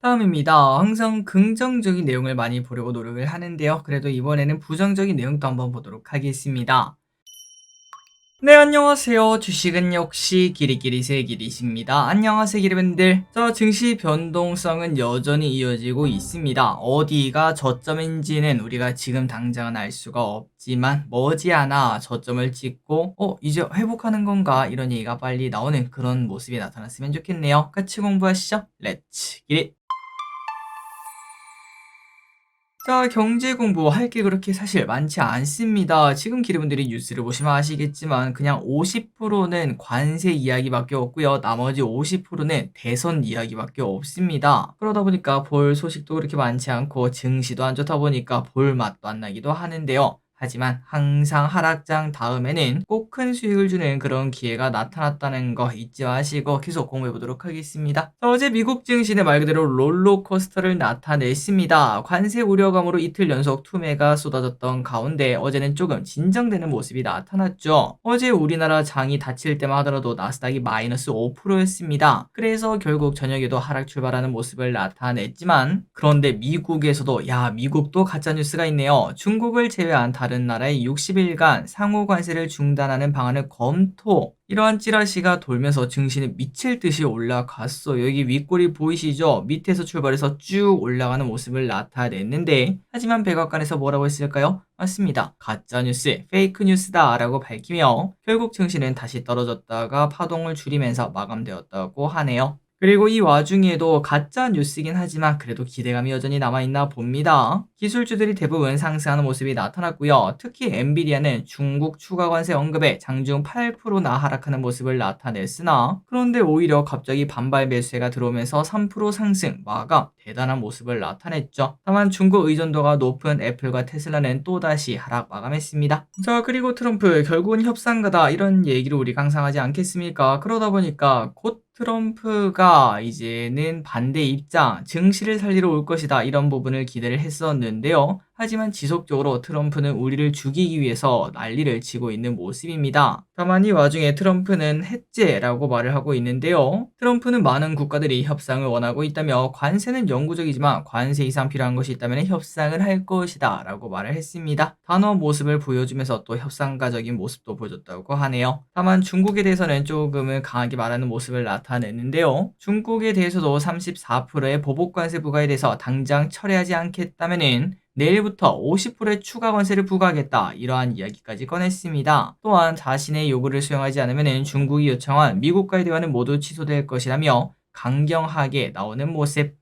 다음입니다. 항상 긍정적인 내용을 많이 보려고 노력을 하는데요. 그래도 이번에는 부정적인 내용도 한번 보도록 하겠습니다. 네, 안녕하세요. 주식은 역시 기리기리새 기리십니다. 안녕하세요, 기리분들. 자, 증시 변동성은 여전히 이어지고 있습니다. 어디가 저점인지는 우리가 지금 당장은 알 수가 없지만 머지않아 저점을 찍고 이제 회복하는 건가 이런 얘기가 빨리 나오는 그런 모습이 나타났으면 좋겠네요. 같이 공부하시죠. 렛츠 기릿. 자, 경제 공부할 게 그렇게 사실 많지 않습니다. 지금 기르분들이 뉴스를 보시면 아시겠지만 그냥 50%는 관세 이야기밖에 없고요. 나머지 50%는 대선 이야기밖에 없습니다. 그러다 보니까 볼 소식도 그렇게 많지 않고 증시도 안 좋다 보니까 볼 맛도 안 나기도 하는데요. 하지만 항상 하락장 다음에는 꼭 큰 수익을 주는 그런 기회가 나타났다는 거 잊지 마시고 계속 공부해 보도록 하겠습니다. 어제 미국 증시는 말 그대로 롤러코스터를 나타냈습니다. 관세 우려감으로 이틀 연속 투매가 쏟아졌던 가운데 어제는 조금 진정되는 모습이 나타났죠. 어제 우리나라 장이 닫힐 때만 하더라도 나스닥이 마이너스 5%였습니다. 그래서 결국 저녁에도 하락 출발하는 모습을 나타냈지만 그런데 미국에서도 미국도 가짜뉴스가 있네요. 중국을 제외한 다른 나라의 60일간 상호 관세를 중단하는 방안을 검토. 이러한 찌라시가 돌면서 증시는 미칠 듯이 올라갔어요. 여기 윗골이 보이시죠? 밑에서 출발해서 쭉 올라가는 모습을 나타냈는데 하지만 백악관에서 뭐라고 했을까요? 맞습니다. 가짜뉴스, 페이크뉴스다 라고 밝히며 결국 증시는 다시 떨어졌다가 파동을 줄이면서 마감되었다고 하네요. 그리고 이 와중에도 가짜 뉴스이긴 하지만 그래도 기대감이 여전히 남아있나 봅니다. 기술주들이 대부분 상승하는 모습이 나타났고요. 특히 엔비디아는 중국 추가 관세 언급에 장중 8%나 하락하는 모습을 나타냈으나 그런데 오히려 갑자기 반발 매수세가 들어오면서 3% 상승, 마감, 대단한 모습을 나타냈죠. 다만 중국 의존도가 높은 애플과 테슬라는 또다시 하락 마감했습니다. 자, 그리고 트럼프 결국은 협상가다 이런 얘기를 우리가 항상 하지 않겠습니까? 그러다 보니까 곧 트럼프가 이제는 반대 입장, 증시를 살리러 올 것이다 이런 부분을 기대를 했었는데요. 하지만 지속적으로 트럼프는 우리를 죽이기 위해서 난리를 치고 있는 모습입니다. 다만 이 와중에 트럼프는 해제라고 말을 하고 있는데요. 트럼프는 많은 국가들이 협상을 원하고 있다며 관세는 영구적이지만 관세 이상 필요한 것이 있다면 협상을 할 것이다 라고 말을 했습니다. 단호한 모습을 보여주면서 또 협상가적인 모습도 보여줬다고 하네요. 다만 중국에 대해서는 조금은 강하게 말하는 모습을 나타냈는데요. 중국에 대해서도 34%의 보복관세 부과에 대해서 당장 철회하지 않겠다면은 내일부터 50%의 추가 관세를 부과하겠다 이러한 이야기까지 꺼냈습니다. 또한 자신의 요구를 수용하지 않으면 중국이 요청한 미국과의 대화는 모두 취소될 것이라며 강경하게 나오는 모습.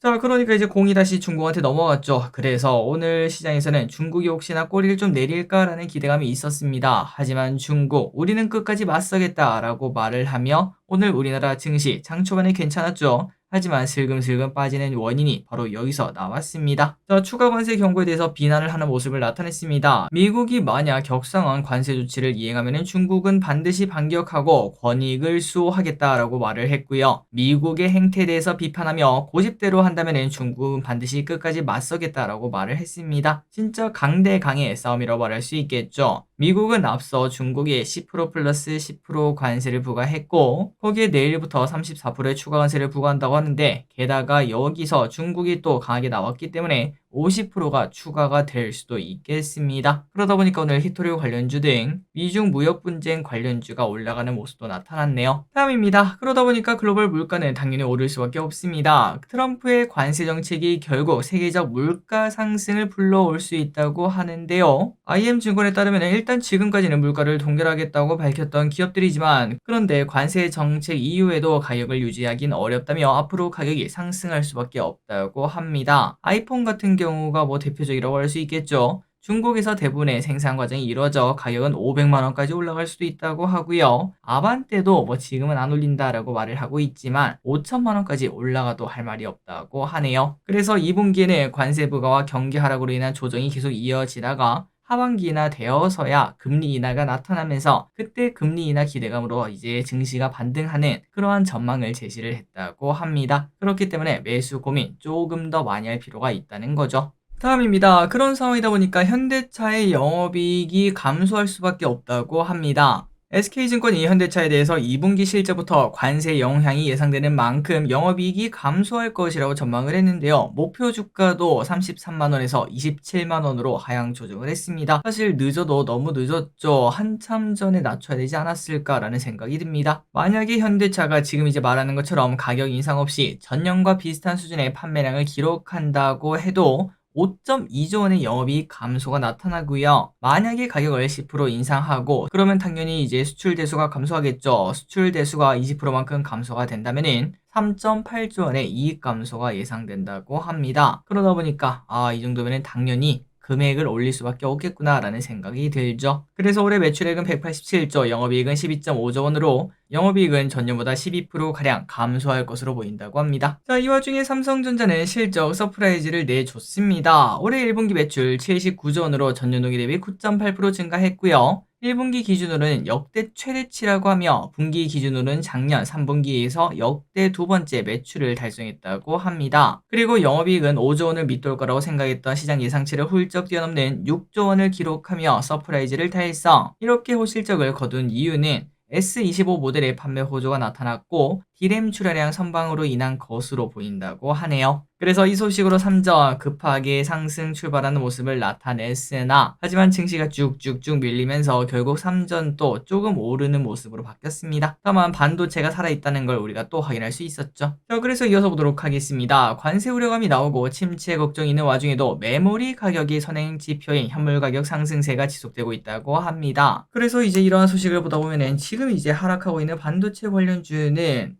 자, 그러니까 이제 공이 다시 중국한테 넘어갔죠. 그래서 오늘 시장에서는 중국이 혹시나 꼬리를 좀 내릴까라는 기대감이 있었습니다. 하지만 중국, 우리는 끝까지 맞서겠다라고 말을 하며 오늘 우리나라 증시 장 초반에 괜찮았죠. 하지만 슬금슬금 빠지는 원인이 바로 여기서 나왔습니다. 자, 추가 관세 경고에 대해서 비난을 하는 모습을 나타냈습니다. 미국이 만약 격상한 관세 조치를 이행하면 중국은 반드시 반격하고 권익을 수호하겠다라고 말을 했고요. 미국의 행태에 대해서 비판하며 고집대로 한다면 중국은 반드시 끝까지 맞서겠다라고 말을 했습니다. 진짜 강대강의 싸움이라고 말할 수 있겠죠. 미국은 앞서 중국에 10% 플러스 10% 관세를 부과했고 거기에 내일부터 34%의 추가 관세를 부과한다고 하는데 게다가 여기서 중국이 또 강하게 나왔기 때문에 50%가 추가가 될 수도 있겠습니다. 그러다 보니까 오늘 히토류 관련주 등 미중 무역 분쟁 관련주가 올라가는 모습도 나타났네요. 다음입니다. 그러다 보니까 글로벌 물가는 당연히 오를 수밖에 없습니다. 트럼프의 관세 정책이 결국 세계적 물가 상승을 불러올 수 있다고 하는데요. IM증권에 따르면 일단 지금까지는 물가를 동결하겠다고 밝혔던 기업들이지만 그런데 관세 정책 이후에도 가격을 유지하긴 어렵다며 앞으로 가격이 상승할 수밖에 없다고 합니다. 아이폰 같은 경우가 대표적이라고 할 수 있겠죠. 중국에서 대부분의 생산 과정이 이루어져 가격은 500만 원까지 올라갈 수도 있다고 하고요. 아반떼도 지금은 안 올린다라고 말을 하고 있지만 5천만 원까지 올라가도 할 말이 없다고 하네요. 그래서 2분기에는 관세 부과와 경기 하락으로 인한 조정이 계속 이어지다가 하반기나 되어서야 금리 인하가 나타나면서 그때 금리 인하 기대감으로 이제 증시가 반등하는 그러한 전망을 제시를 했다고 합니다. 그렇기 때문에 매수 고민 조금 더 많이 할 필요가 있다는 거죠. 다음입니다. 그런 상황이다 보니까 현대차의 영업이익이 감소할 수밖에 없다고 합니다. SK증권이 현대차에 대해서 2분기 실적부터 관세 영향이 예상되는 만큼 영업이익이 감소할 것이라고 전망을 했는데요. 목표 주가도 33만 원에서 27만 원으로 하향 조정을 했습니다. 사실 늦어도 너무 늦었죠. 한참 전에 낮춰야 되지 않았을까라는 생각이 듭니다. 만약에 현대차가 지금 이제 말하는 것처럼 가격 인상 없이 전년과 비슷한 수준의 판매량을 기록한다고 해도 5.2조 원의 영업이익 감소가 나타나고요. 만약에 가격을 10% 인상하고 그러면 당연히 이제 수출 대수가 감소하겠죠. 수출 대수가 20%만큼 감소가 된다면은 3.8조 원의 이익 감소가 예상된다고 합니다. 그러다 보니까 이 정도면은 당연히 금액을 올릴 수밖에 없겠구나라는 생각이 들죠. 그래서 올해 매출액은 187조, 영업이익은 12.5조 원으로 영업이익은 전년보다 12%가량 감소할 것으로 보인다고 합니다. 자, 이 와중에 삼성전자는 실적 서프라이즈를 내줬습니다. 올해 1분기 매출 79조 원으로 전년 동기 대비 9.8% 증가했고요. 1분기 기준으로는 역대 최대치라고 하며 분기 기준으로는 작년 3분기에서 역대 두 번째 매출을 달성했다고 합니다. 그리고 영업이익은 5조 원을 밑돌 거라고 생각했던 시장 예상치를 훌쩍 뛰어넘는 6조 원을 기록하며 서프라이즈를 달성. 이렇게 호실적을 거둔 이유는 S25 모델의 판매 호조가 나타났고 D램 출하량 선방으로 인한 것으로 보인다고 하네요. 그래서 이 소식으로 삼성 급하게 상승 출발하는 모습을 나타냈으나 하지만 증시가 쭉쭉쭉 밀리면서 결국 삼전도 조금 오르는 모습으로 바뀌었습니다. 다만 반도체가 살아있다는 걸 우리가 또 확인할 수 있었죠. 자, 그래서 이어서 보도록 하겠습니다. 관세 우려감이 나오고 침체 걱정이 있는 와중에도 메모리 가격이 선행 지표인 현물 가격 상승세가 지속되고 있다고 합니다. 그래서 이제 이러한 소식을 보다 보면은 지금 이제 하락하고 있는 반도체 관련주는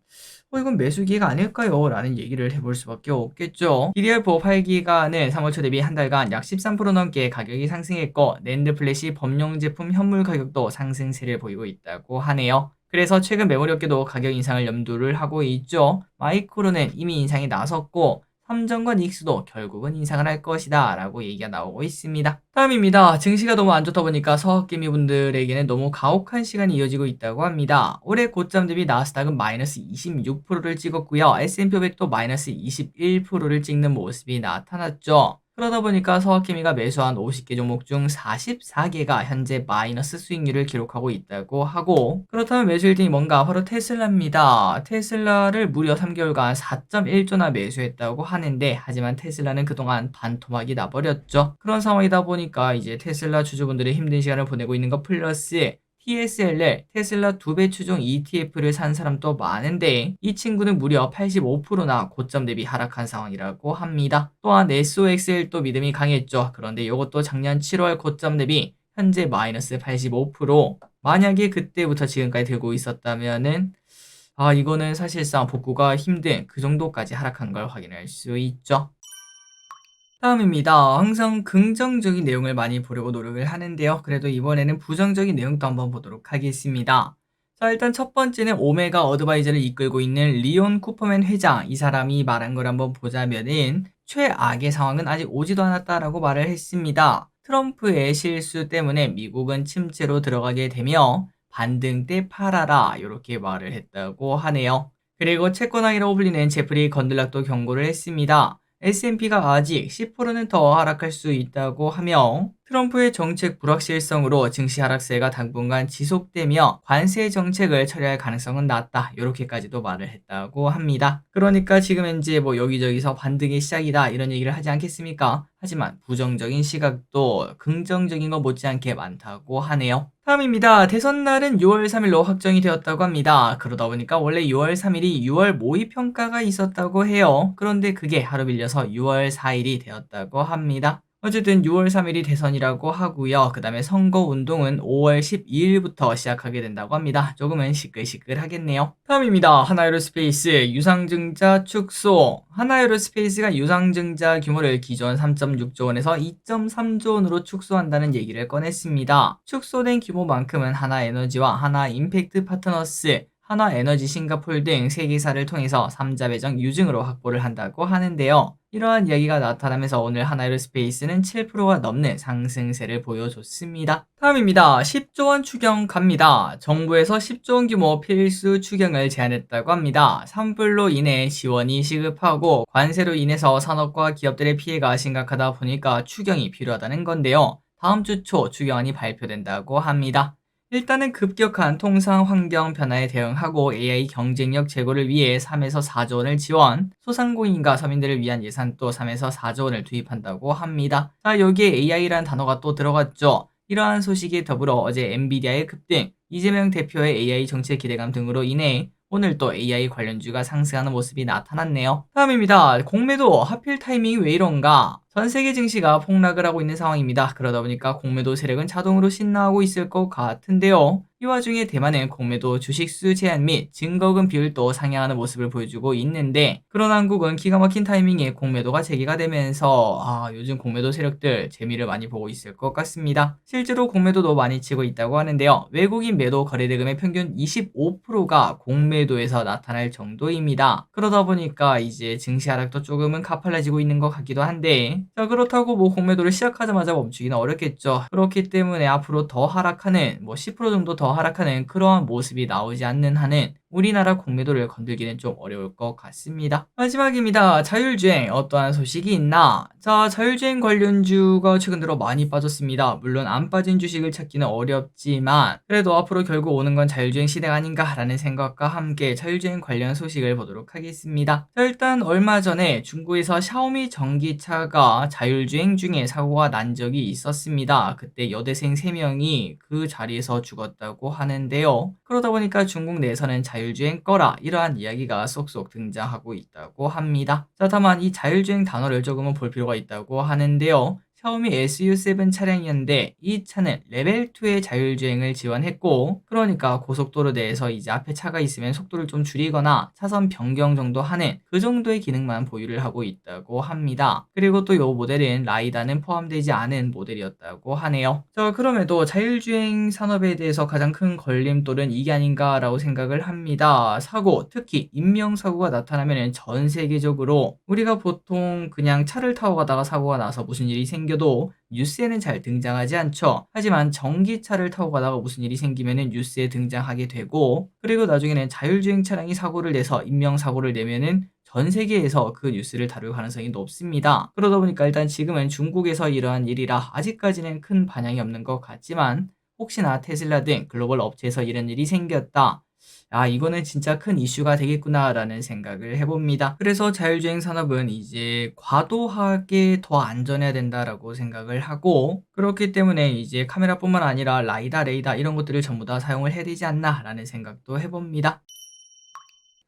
이건 매수 기회가 아닐까요? 라는 얘기를 해볼 수밖에 없겠죠. DDR4 8기가는 3월 초 대비 한 달간 약 13% 넘게 가격이 상승했고 낸드 플래시 범용 제품 현물 가격도 상승세를 보이고 있다고 하네요. 그래서 최근 메모리 업계도 가격 인상을 염두를 하고 있죠. 마이크론은 이미 인상이 나섰고 삼성과 닉스도 결국은 인상을 할 것이다 라고 얘기가 나오고 있습니다. 다음입니다. 증시가 너무 안 좋다 보니까 서학개미분들에게는 너무 가혹한 시간이 이어지고 있다고 합니다. 올해 고점 대비 나스닥은 마이너스 26%를 찍었고요. S&P 500도 마이너스 21%를 찍는 모습이 나타났죠. 그러다 보니까 서학개미가 매수한 50개 종목 중 44개가 현재 마이너스 수익률을 기록하고 있다고 하고, 그렇다면 매수 1등이 뭔가 바로 테슬라입니다. 테슬라를 무려 3개월간 4.1조나 매수했다고 하는데 하지만 테슬라는 그동안 반토막이 나버렸죠. 그런 상황이다 보니까 이제 테슬라 주주분들이 힘든 시간을 보내고 있는 것 플러스 TSLR 테슬라 2배 추종 ETF를 산 사람도 많은데 이 친구는 무려 85%나 고점 대비 하락한 상황이라고 합니다. 또한 SOXL도 믿음이 강했죠. 그런데 이것도 작년 7월 고점 대비 현재 마이너스 85%. 만약에 그때부터 지금까지 들고 있었다면은 이거는 사실상 복구가 힘든 그 정도까지 하락한 걸 확인할 수 있죠. 다음입니다. 항상 긍정적인 내용을 많이 보려고 노력을 하는데요. 그래도 이번에는 부정적인 내용도 한번 보도록 하겠습니다. 자, 일단 첫 번째는 오메가 어드바이저를 이끌고 있는 리온 쿠퍼맨 회장, 이 사람이 말한 걸 한번 보자면은 최악의 상황은 아직 오지도 않았다라고 말을 했습니다. 트럼프의 실수 때문에 미국은 침체로 들어가게 되며 반등 때 팔아라 이렇게 말을 했다고 하네요. 그리고 채권왕이라고 불리는 제프리 건들락도 경고를 했습니다. S&P가 아직 10%는 더 하락할 수 있다고 하며 트럼프의 정책 불확실성으로 증시 하락세가 당분간 지속되며 관세 정책을 처리할 가능성은 낮다 이렇게까지도 말을 했다고 합니다. 그러니까 지금 현재 여기저기서 반등의 시작이다 이런 얘기를 하지 않겠습니까? 하지만 부정적인 시각도 긍정적인 것 못지않게 많다고 하네요. 다음입니다. 대선 날은 6월 3일로 확정이 되었다고 합니다. 그러다 보니까 원래 6월 3일이 6월 모의평가가 있었다고 해요. 그런데 그게 하루 밀려서 6월 4일이 되었다고 합니다. 어쨌든 6월 3일이 대선이라고 하고요. 그 다음에 선거운동은 5월 12일부터 시작하게 된다고 합니다. 조금은 시끌시끌하겠네요. 다음입니다. 하나에로스페이스 유상증자 축소. 하나에로스페이스가 유상증자 규모를 기존 3.6조 원에서 2.3조 원으로 축소한다는 얘기를 꺼냈습니다. 축소된 규모만큼은 하나에너지와 하나임팩트 파트너스, 하나에너지 싱가폴 등 3개사를 통해서 3자 배정 유증으로 확보를 한다고 하는데요. 이러한 이야기가 나타나면서 오늘 하나에로스페이스는 7%가 넘는 상승세를 보여줬습니다. 다음입니다. 10조 원 추경 갑니다. 정부에서 10조 원 규모 필수 추경을 제안했다고 합니다. 산불로 인해 지원이 시급하고 관세로 인해서 산업과 기업들의 피해가 심각하다 보니까 추경이 필요하다는 건데요. 다음 주 초 추경안이 발표된다고 합니다. 일단은 급격한 통상 환경 변화에 대응하고 AI 경쟁력 제고를 위해 3에서 4조 원을 지원, 소상공인과 서민들을 위한 예산도 3에서 4조 원을 투입한다고 합니다. 자, 여기에 AI라는 단어가 또 들어갔죠. 이러한 소식에 더불어 어제 엔비디아의 급등, 이재명 대표의 AI 정책 기대감 등으로 인해 오늘 또 AI 관련주가 상승하는 모습이 나타났네요. 다음입니다. 공매도 하필 타이밍이 왜 이런가? 전 세계 증시가 폭락을 하고 있는 상황입니다. 그러다 보니까 공매도 세력은 자동으로 신나하고 있을 것 같은데요. 이 와중에 대만은 공매도 주식수 제한 및 증거금 비율도 상향하는 모습을 보여주고 있는데, 그런 한국은 기가 막힌 타이밍에 공매도가 재개가 되면서 요즘 공매도 세력들 재미를 많이 보고 있을 것 같습니다. 실제로 공매도도 많이 치고 있다고 하는데요. 외국인 매도 거래대금의 평균 25%가 공매도에서 나타날 정도입니다. 그러다 보니까 이제 증시 하락도 조금은 가팔라지고 있는 것 같기도 한데, 자, 그렇다고 뭐 공매도를 시작하자마자 멈추기는 어렵겠죠. 그렇기 때문에 앞으로 더 하락하는, 10% 정도 더 하락하는 그러한 모습이 나오지 않는 한은 우리나라 공매도를 건들기는 좀 어려울 것 같습니다. 마지막입니다. 자율주행 어떠한 소식이 있나? 자, 자율주행 관련주가 최근 들어 많이 빠졌습니다. 물론 안 빠진 주식을 찾기는 어렵지만 그래도 앞으로 결국 오는 건 자율주행 시대가 아닌가라는 생각과 함께 자율주행 관련 소식을 보도록 하겠습니다. 자, 일단 얼마 전에 중국에서 샤오미 전기차가 자율주행 중에 사고가 난 적이 있었습니다. 그때 여대생 3명이 그 자리에서 죽었다고 하는데요. 그러다 보니까 중국 내에서는 자율주행 꺼라 이러한 이야기가 쏙쏙 등장하고 있다고 합니다. 자, 다만 이 자율주행 단어를 조금은 볼 필요가 있다고 하는데요. 샤오미 SU7 차량이었는데 이 차는 레벨 2의 자율주행을 지원했고, 그러니까 고속도로 내에서 이제 앞에 차가 있으면 속도를 좀 줄이거나 차선 변경 정도 하는 그 정도의 기능만 보유를 하고 있다고 합니다. 그리고 또 이 모델은 라이다는 포함되지 않은 모델이었다고 하네요. 자, 그럼에도 자율주행 산업에 대해서 가장 큰 걸림돌은 이게 아닌가라고 생각을 합니다. 사고, 특히 인명사고가 나타나면 전 세계적으로 우리가 보통 그냥 차를 타고 가다가 사고가 나서 무슨 일이 생겨도 뉴스에는 잘 등장하지 않죠. 하지만 전기차를 타고 가다가 무슨 일이 생기면은 뉴스에 등장하게 되고, 그리고 나중에는 자율주행 차량이 사고를 내서 인명사고를 내면은 전 세계에서 그 뉴스를 다룰 가능성이 높습니다. 그러다 보니까 일단 지금은 중국에서 이러한 일이라 아직까지는 큰 반향이 없는 것 같지만, 혹시나 테슬라 등 글로벌 업체에서 이런 일이 생겼다, 이거는 진짜 큰 이슈가 되겠구나라는 생각을 해봅니다. 그래서 자율주행 산업은 이제 과도하게 더 안전해야 된다라고 생각을 하고, 그렇기 때문에 이제 카메라뿐만 아니라 라이다, 레이다 이런 것들을 전부 다 사용을 해야 되지 않나라는 생각도 해봅니다.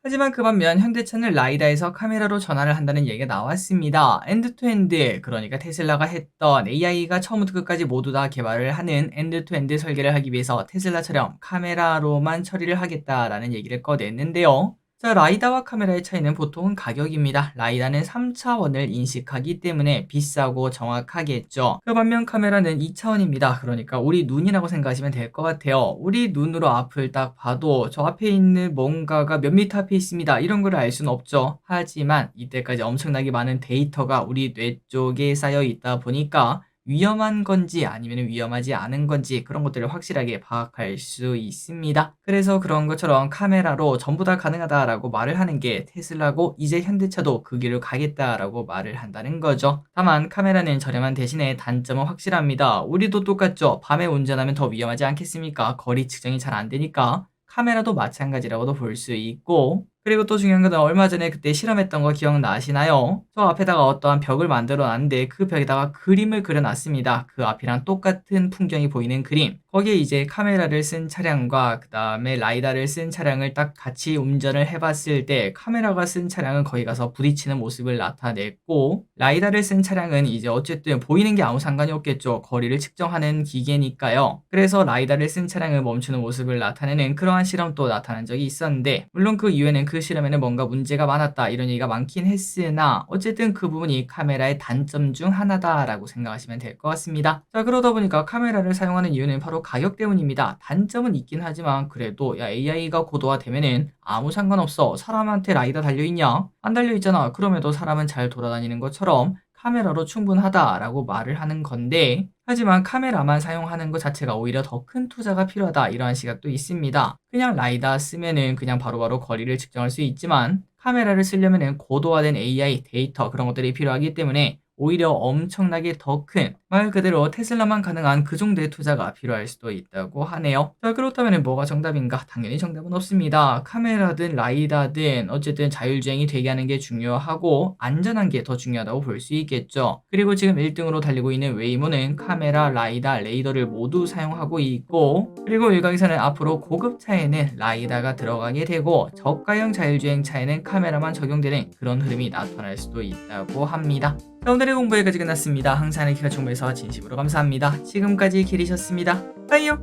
하지만 그 반면 현대차는 라이다에서 카메라로 전환을 한다는 얘기가 나왔습니다. 엔드투엔드, 그러니까 테슬라가 했던 AI가 처음부터 끝까지 모두 다 개발을 하는 엔드투엔드 설계를 하기 위해서 테슬라처럼 카메라로만 처리를 하겠다라는 얘기를 꺼냈는데요. 자, 라이다와 카메라의 차이는 보통은 가격입니다. 라이다는 3차원을 인식하기 때문에 비싸고 정확하겠죠. 그 반면 카메라는 2차원입니다. 그러니까 우리 눈이라고 생각하시면 될 것 같아요. 우리 눈으로 앞을 딱 봐도 저 앞에 있는 뭔가가 몇 미터 앞에 있습니다, 이런 걸 알 수는 없죠. 하지만 이때까지 엄청나게 많은 데이터가 우리 뇌 쪽에 쌓여 있다 보니까 위험한 건지 아니면 위험하지 않은 건지 그런 것들을 확실하게 파악할 수 있습니다. 그래서 그런 것처럼 카메라로 전부 다 가능하다라고 말을 하는 게 테슬라고, 이제 현대차도 그 길을 가겠다라고 말을 한다는 거죠. 다만 카메라는 저렴한 대신에 단점은 확실합니다. 우리도 똑같죠. 밤에 운전하면 더 위험하지 않겠습니까? 거리 측정이 잘 안 되니까 카메라도 마찬가지라고도 볼 수 있고, 그리고 또 중요한 건 얼마 전에 그때 실험했던 거 기억나시나요? 저 앞에다가 어떠한 벽을 만들어 놨는데 그 벽에다가 그림을 그려놨습니다. 그 앞이랑 똑같은 풍경이 보이는 그림. 거기에 이제 카메라를 쓴 차량과 그 다음에 라이다를 쓴 차량을 딱 같이 운전을 해봤을 때 카메라가 쓴 차량은 거기 가서 부딪히는 모습을 나타냈고, 라이다를 쓴 차량은 이제 어쨌든 보이는 게 아무 상관이 없겠죠. 거리를 측정하는 기계니까요. 그래서 라이다를 쓴 차량을 멈추는 모습을 나타내는 그러한 실험도 나타난 적이 있었는데, 물론 그 이후에는 그 실험에는 뭔가 문제가 많았다 이런 얘기가 많긴 했으나 어쨌든 그 부분이 카메라의 단점 중 하나다라고 생각하시면 될 것 같습니다. 자, 그러다 보니까 카메라를 사용하는 이유는 바로 가격 때문입니다. 단점은 있긴 하지만 그래도 AI가 고도화되면은 아무 상관없어, 사람한테 라이다 달려있냐? 안 달려있잖아. 그럼에도 사람은 잘 돌아다니는 것처럼 카메라로 충분하다라고 말을 하는 건데, 하지만 카메라만 사용하는 것 자체가 오히려 더 큰 투자가 필요하다 이러한 시각도 있습니다. 그냥 라이다 쓰면은 그냥 바로바로 거리를 측정할 수 있지만 카메라를 쓰려면은 고도화된 AI 데이터 그런 것들이 필요하기 때문에 오히려 엄청나게 더 큰, 말 그대로 테슬라만 가능한 그 정도의 투자가 필요할 수도 있다고 하네요. 자, 그렇다면 뭐가 정답인가? 당연히 정답은 없습니다. 카메라든 라이다든 어쨌든 자율주행이 되게 하는 게 중요하고 안전한 게 더 중요하다고 볼 수 있겠죠. 그리고 지금 1등으로 달리고 있는 웨이모는 카메라, 라이다, 레이더를 모두 사용하고 있고, 그리고 일각에서는 앞으로 고급차에는 라이다가 들어가게 되고 저가형 자율주행 차에는 카메라만 적용되는 그런 흐름이 나타날 수도 있다고 합니다. 자, 오늘의 공부 여기까지 끝났습니다. 항상 기가 정보에서 진심으로 감사합니다. 지금까지 길이셨습니다. 빠이요.